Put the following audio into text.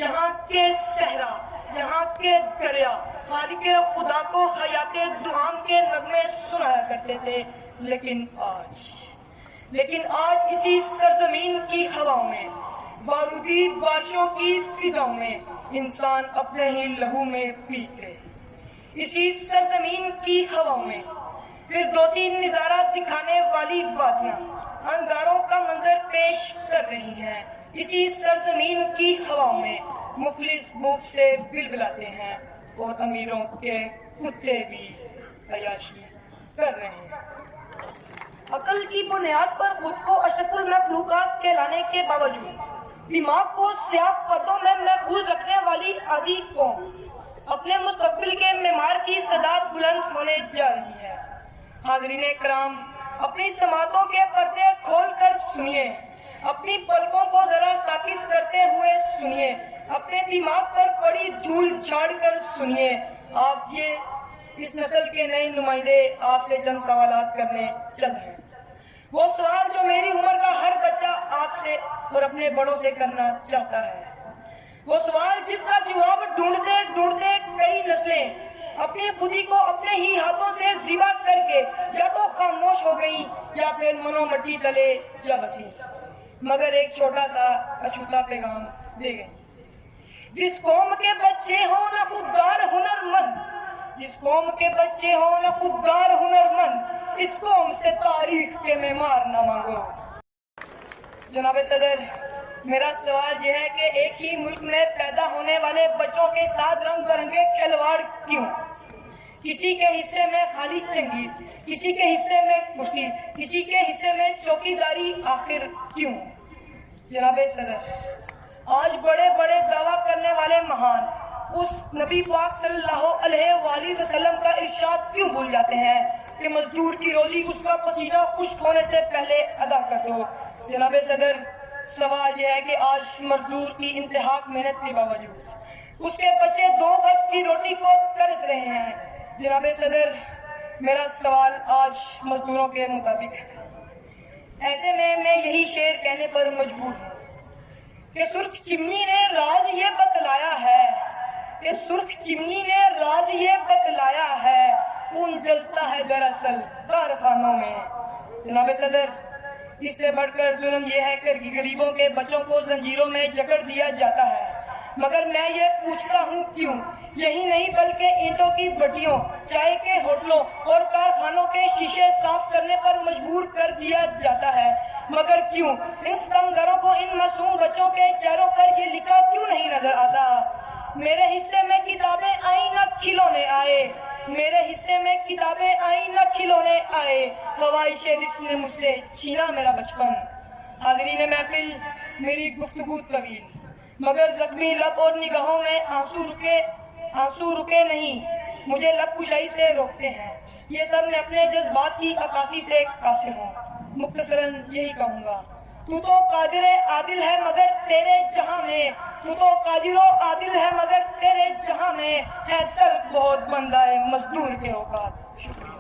یہاں کے صحرا، یہاں کے دریا خالق خدا کو حیات دعام کے نغمے سنایا کرتے تھے، لیکن آج اسی سرزمین کی ہواؤں میں، بارودی بارشوں کی فضاؤں میں انسان اپنے ہی لہو میں پیتے، اسی سرزمین کی ہواؤں میں فردوسی نظارہ دکھانے والی وادیاں انگاروں کا منظر پیش کر رہی ہیں، اسی سرزمین کی ہواؤں میں مفلس بھوک سے بلبلاتے ہیں اور امیروں کے کتے بھی عیاشی کر رہے ہیں۔ عقل کی بنیاد پر خود کو اشرف المخلوقات کہلانے کے باوجود دماغ کو سیاہ پردوں میں محفوظ رکھنے والی آدھی قوم اپنے مستقبل کے معمار کی صدا بلند ہونے جا رہی ہے۔ حاضرین کرام، اپنی سماعتوں کے پردے کھول کر سنیے، اپنی پلکوں کو ذرا ساکت کرتے ہوئے سنیے، اپنے دماغ پر پڑی دھول جھاڑ کر سنیے۔ آپ یہ اس نسل کے نئے نمائندے آپ سے چند سوالات کرنے چل ہیں، وہ سوال جو میری عمر کا ہر بچہ آپ سے اور اپنے بڑوں سے کرنا چاہتا ہے، وہ سوال جس کا جواب ڈھونڈتے ڈھونڈتے کئی نسلیں اپنی خودی کو اپنے ہی ہاتھوں سے ذبح کر کے یا تو خاموش ہو گئی یا پھر منو مٹی تلے جا بسی، مگر ایک چھوٹا سا اچھوتا پیغام دے گئی۔ جس قوم کے بچے ہوں نہ خوددار ہنرمند، جس قوم کے بچے ہوں نہ خوددار ہنرمند، اس قوم سے تاریخ کے معمار نہ مانگو۔ جناب صدر، میرا سوال یہ ہے کہ ایک ہی ملک میں پیدا ہونے والے بچوں کے ساتھ رنگ برنگے کھلواڑ کیوں؟ کسی کے حصے میں خالی چنگیز، کسی کے حصے میں کرسی، کسی کے حصے میں چوکیداری، آخر کیوں؟ جناب صدر، آج بڑے بڑے دعویٰ کرنے والے مہان اس نبی پاک صلی اللہ علیہ وآلہ وسلم کا ارشاد کیوں بھول جاتے ہیں کہ مزدور کی روزی اس کا پسینہ خشک ہونے سے پہلے ادا کر دو؟ جناب صدر، سوال یہ ہے کہ آج مزدور کی انتہا محنت کے باوجود اس کے بچے 2 وقت کی روٹی کو ترس رہے ہیں۔ جناب صدر، میرا سوال آج مزدوروں کے مطابق ہے۔ ایسے میں یہی شعر کہنے پر مجبور ہوں کہ سرخ چمنی نے راز یہ بتلایا ہے، کہ سرخ چمنی نے راز یہ بتلایا ہے، خون جلتا ہے دراصل کارخانوں میں۔ جناب صدر، اس سے بڑھ کر ظلم یہ ہے کہ غریبوں کے بچوں کو زنجیروں میں جکڑ دیا جاتا ہے، مگر میں یہ پوچھتا ہوں کیوں؟ یہی نہیں بلکہ اینٹوں کی بٹیوں، چائے کے ہوٹلوں اور کارخانوں کے شیشے صاف کرنے پر مجبور کر دیا جاتا ہے، مگر کیوں؟ ان ستم گھروں کو ان معصوم بچوں کے چہروں پر یہ لکھا کیوں نہیں نظر آتا؟ میرے حصے میں کتابیں آئیں نہ کھلونے آئے، میرے حصے میں کتابیں آئیں نہ کھلونے آئے، خواہش رزق نے مجھ سے چھینا میرا بچپن۔ حاضرین محفل، میری گفتگو طویل، مگر زخمی لب اور نگاہوں میں آنسو رکے نہیں، مجھے لب کشائی سے روکتے ہیں۔ یہ سب میں اپنے جذبات کی عکاسی سے قاصر ہوں، مختصراً یہی کہوں گا، تو تو قادر عادل ہے مگر تیرے جہاں میں، تو تو قادر و عادل ہے مگر تیرے جہاں میں ہے تلخ بہت بندہ ہے مزدور کے اوقات۔ شکریہ۔